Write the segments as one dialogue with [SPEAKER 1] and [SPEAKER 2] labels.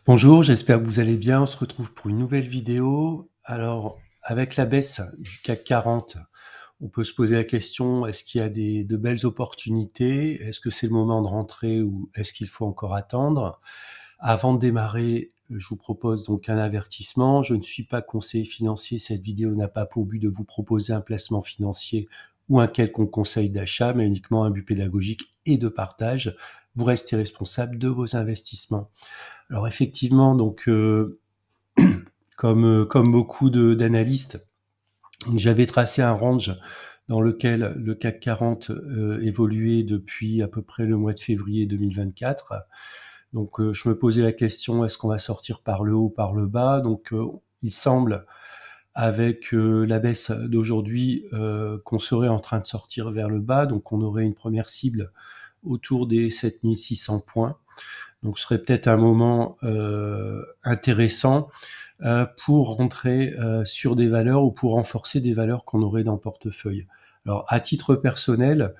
[SPEAKER 1] Bonjour, j'espère que vous allez bien. On se retrouve pour une nouvelle vidéo. Alors, avec la baisse du CAC 40, on peut se poser la question, est-ce qu'il y a de belles opportunités? Est-ce que c'est le moment de rentrer ou est-ce qu'il faut encore attendre? Avant de démarrer, je vous propose donc un avertissement. Je ne suis pas conseiller financier. Cette vidéo n'a pas pour but de vous proposer un placement financier ou un quelconque conseil d'achat, mais uniquement un but pédagogique et de partage. Vous restez responsable de vos investissements. Alors effectivement, donc comme beaucoup d'analystes, j'avais tracé un range dans lequel le CAC 40 évoluait depuis à peu près le mois de février 2024. Donc je me posais la question, est-ce qu'on va sortir par le haut, par le bas? Donc il semble, avec la baisse d'aujourd'hui, qu'on serait en train de sortir vers le bas. Donc on aurait une première cible autour des 7600 points. Donc ce serait peut-être un moment intéressant pour rentrer sur des valeurs ou pour renforcer des valeurs qu'on aurait dans le portefeuille. Alors à titre personnel,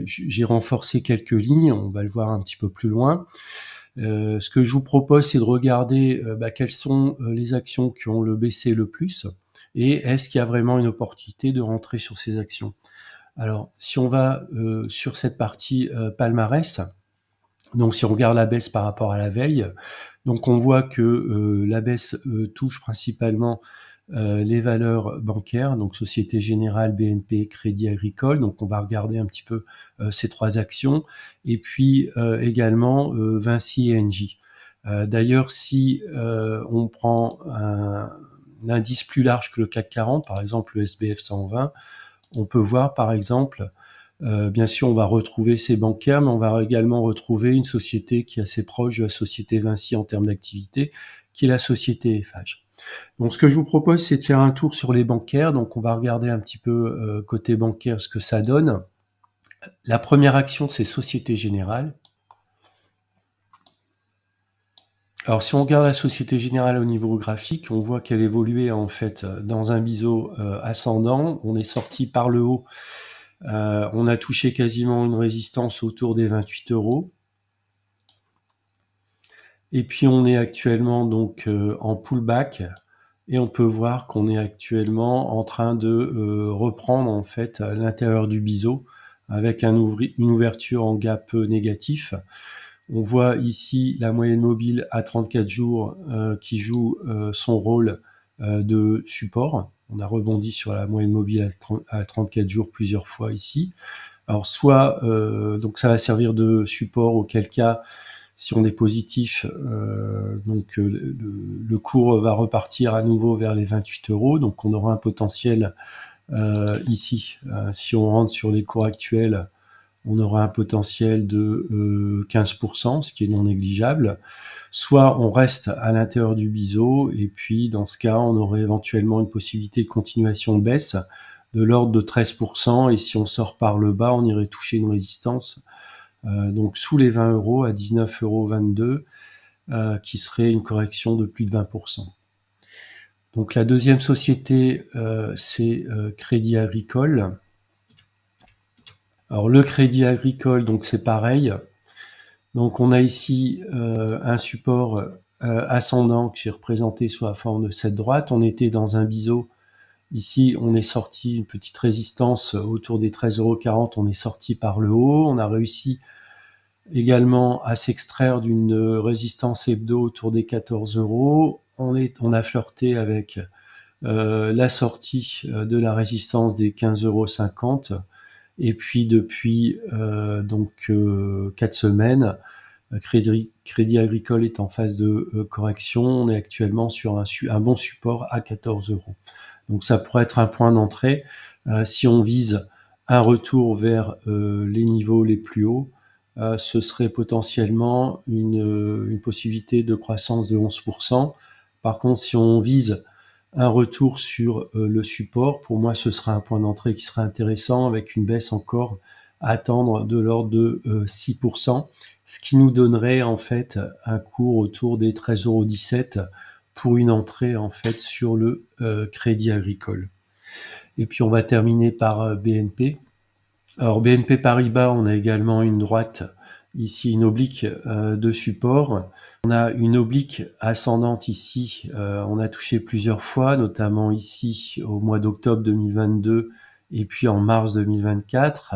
[SPEAKER 1] j'ai renforcé quelques lignes, on va le voir un petit peu plus loin. Ce que je vous propose, c'est de regarder quelles sont les actions qui ont le baissé le plus et est-ce qu'il y a vraiment une opportunité de rentrer sur ces actions. Alors si on va sur cette partie palmarès, donc si on regarde la baisse par rapport à la veille, donc on voit que la baisse touche principalement les valeurs bancaires, donc Société Générale, BNP, Crédit Agricole. Donc on va regarder un petit peu ces trois actions. Et puis également Vinci et Engie. D'ailleurs, si on prend un indice plus large que le CAC 40, par exemple le SBF 120, on peut voir par exemple, bien sûr, on va retrouver ces bancaires, mais on va également retrouver une société qui est assez proche de la société Vinci en termes d'activité, qui est la société Eiffage. Donc ce que je vous propose, c'est de faire un tour sur les bancaires. Donc on va regarder un petit peu côté bancaire ce que ça donne. La première action, c'est Société Générale. Alors si on regarde la Société Générale au niveau graphique, on voit qu'elle évoluait en fait dans un biseau ascendant. On est sorti par le haut. On a touché quasiment une résistance autour des 28 euros. Et puis on est actuellement donc en pullback et on peut voir qu'on est actuellement en train de reprendre en fait l'intérieur du biseau avec une ouverture en gap négatif. On voit ici la moyenne mobile à 34 jours qui joue son rôle de support. On a rebondi sur la moyenne mobile à 34 jours plusieurs fois ici. Alors soit donc ça va servir de support, auquel cas si on est positif, donc le cours va repartir à nouveau vers les 28 euros. Donc on aura un potentiel ici. Si on rentre sur les cours actuels, on aura un potentiel de 15%, ce qui est non négligeable. Soit on reste à l'intérieur du biseau, et puis dans ce cas, on aurait éventuellement une possibilité de continuation de baisse de l'ordre de 13%, et si on sort par le bas, on irait toucher une résistance donc sous les 20 euros à 19,22 €, qui serait une correction de plus de 20%. Donc la deuxième société, c'est Crédit Agricole. Alors le Crédit Agricole, donc c'est pareil. Donc on a ici un support ascendant qui est représenté sous la forme de cette droite. On était dans un biseau. Ici, on est sorti une petite résistance autour des 13,40 €. On est sorti par le haut. On a réussi également à s'extraire d'une résistance hebdo autour des 14 euros. On a flirté avec la sortie de la résistance des 15,50 €. Et puis depuis donc 4 semaines, Crédit Agricole est en phase de correction. On est actuellement sur un bon support à 14 euros. Donc ça pourrait être un point d'entrée si on vise un retour vers les niveaux les plus hauts. Ce serait potentiellement une possibilité de croissance de 11%. Par contre, si on vise un retour sur le support, pour moi, ce sera un point d'entrée qui sera intéressant, avec une baisse encore à attendre de l'ordre de 6%, ce qui nous donnerait en fait un cours autour des 13,17 € pour une entrée en fait sur le Crédit Agricole. Et puis on va terminer par BNP. Alors BNP Paribas, on a également une droite ici une oblique de support. On a une oblique ascendante ici, on a touché plusieurs fois, notamment ici au mois d'octobre 2022 et puis en mars 2024.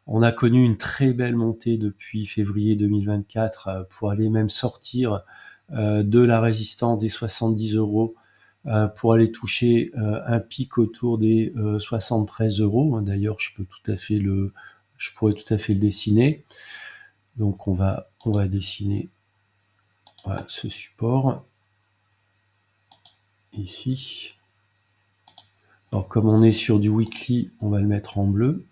[SPEAKER 1] On a connu une très belle montée depuis février 2024 pour aller même sortir de la résistance des 70 euros pour aller toucher un pic autour des 73 euros. D'ailleurs, je pourrais tout à fait le dessiner. Donc on va dessiner voilà, ce support ici. Alors comme on est sur du weekly, on va le mettre en bleu.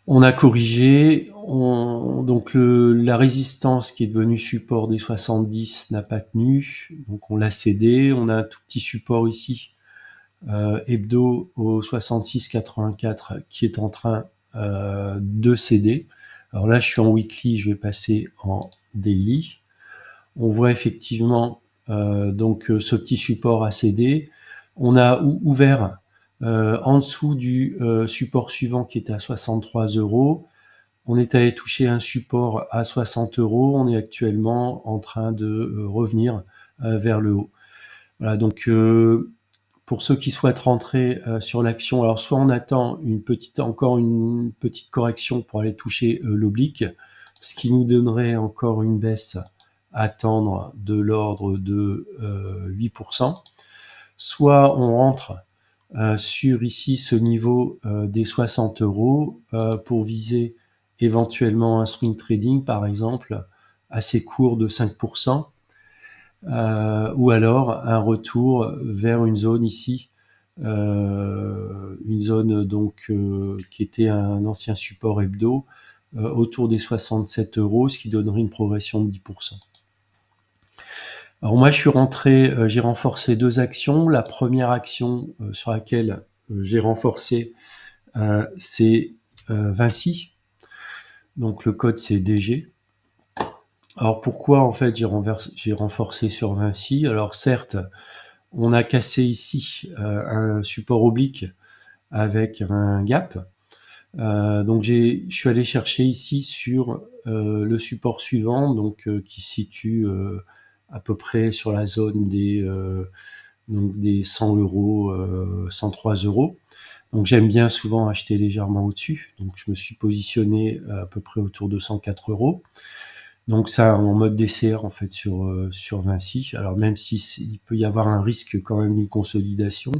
[SPEAKER 1] On a corrigé, donc la résistance qui est devenue support des 70 n'a pas tenu, donc on l'a cédé. On a un tout petit support ici, hebdo au 66,84 qui est en train de céder. Alors là, je suis en weekly, je vais passer en daily. On voit effectivement donc ce petit support a cédé. On a ouvert en dessous du support suivant qui était à 63 euros. On est allé toucher un support à 60 euros. On est actuellement en train de revenir vers le haut. Voilà, donc pour ceux qui souhaitent rentrer sur l'action, alors soit on attend encore une petite correction pour aller toucher l'oblique, ce qui nous donnerait encore une baisse à attendre de l'ordre de 8%. Soit on rentre sur ici ce niveau des 60 euros pour viser éventuellement un swing trading par exemple assez court de 5%. Ou alors un retour vers une zone ici, une zone donc qui était un ancien support hebdo autour des 67 euros, ce qui donnerait une progression de 10%. Alors moi je suis rentré, j'ai renforcé 2 actions. La première action sur laquelle j'ai renforcé c'est Vinci. Donc le code c'est DG. Alors pourquoi en fait j'ai renforcé sur Vinci? Alors certes, on a cassé ici un support oblique avec un gap. Donc je suis allé chercher ici sur le support suivant, donc qui se situe à peu près sur la zone des 100 euros, 103 euros. Donc j'aime bien souvent acheter légèrement au-dessus. Donc je me suis positionné à peu près autour de 104 euros. Donc ça en mode DCR en fait sur Vinci. Alors même il peut y avoir un risque quand même d'une consolidation,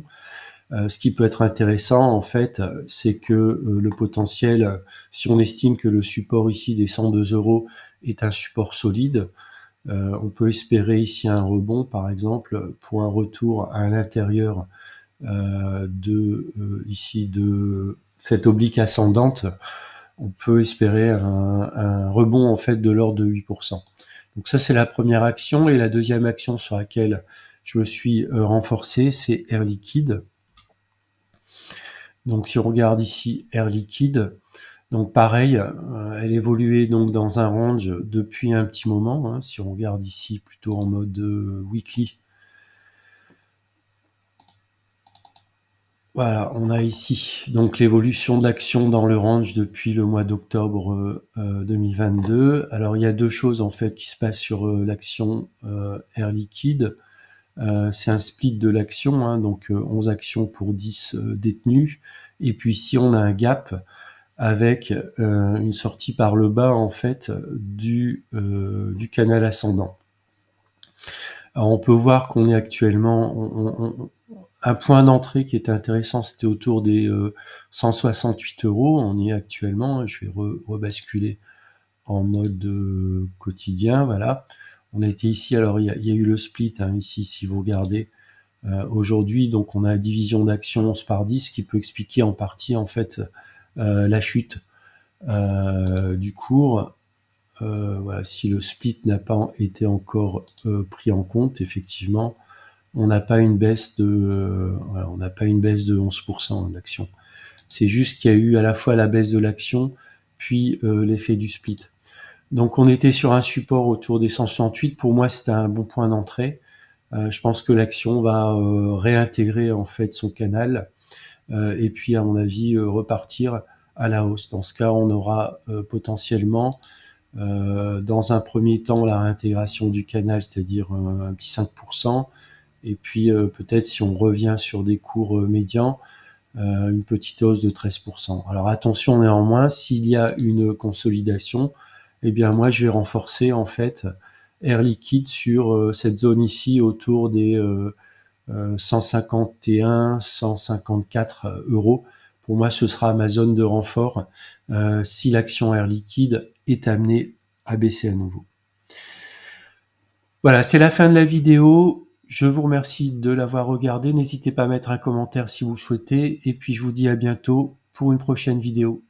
[SPEAKER 1] ce qui peut être intéressant en fait, c'est que le potentiel, si on estime que le support ici des 102 euros est un support solide, on peut espérer ici un rebond par exemple pour un retour à l'intérieur ici de cette oblique ascendante. On peut espérer un rebond en fait de l'ordre de 8%. Donc ça c'est la première action, et la deuxième action sur laquelle je me suis renforcé, c'est Air Liquide. Donc si on regarde ici Air Liquide, donc pareil, elle évoluait donc dans un range depuis un petit moment, hein. Si on regarde ici plutôt en mode weekly, voilà, on a ici donc l'évolution de l'action dans le range depuis le mois d'octobre 2022. Alors il y a 2 choses en fait qui se passent sur l'action Air Liquide. C'est un split de l'action, hein, donc 11 actions pour 10 détenus. Et puis ici on a un gap avec une sortie par le bas en fait du canal ascendant. Alors on peut voir qu'on est actuellement un point d'entrée qui était intéressant, c'était autour des 168 euros. On y est actuellement. Je vais rebasculer en mode quotidien. Voilà. On a été ici. Alors il y a eu le split hein, ici, si vous regardez aujourd'hui. Donc on a la division d'action 11 par 10 qui peut expliquer en partie en fait la chute du cours. Voilà, si le split n'a pas été encore pris en compte, effectivement, on n'a pas une baisse de, voilà, on n'a pas une baisse de 11% d'action. C'est juste qu'il y a eu à la fois la baisse de l'action, puis l'effet du split. Donc on était sur un support autour des 168. Pour moi, c'était un bon point d'entrée. Je pense que l'action va réintégrer en fait son canal et puis à mon avis repartir à la hausse. Dans ce cas, on aura potentiellement dans un premier temps la réintégration du canal, c'est-à-dire un petit 5%, et puis peut-être si on revient sur des cours médians, une petite hausse de 13%. Alors attention néanmoins, s'il y a une consolidation, eh bien moi je vais renforcer en fait Air Liquide sur cette zone ici autour des 151, 154 euros. Pour moi, ce sera ma zone de renfort si l'action Air Liquide est amenée à baisser à nouveau. Voilà, c'est la fin de la vidéo. Je vous remercie de l'avoir regardé. N'hésitez pas à mettre un commentaire si vous le souhaitez. Et puis, je vous dis à bientôt pour une prochaine vidéo.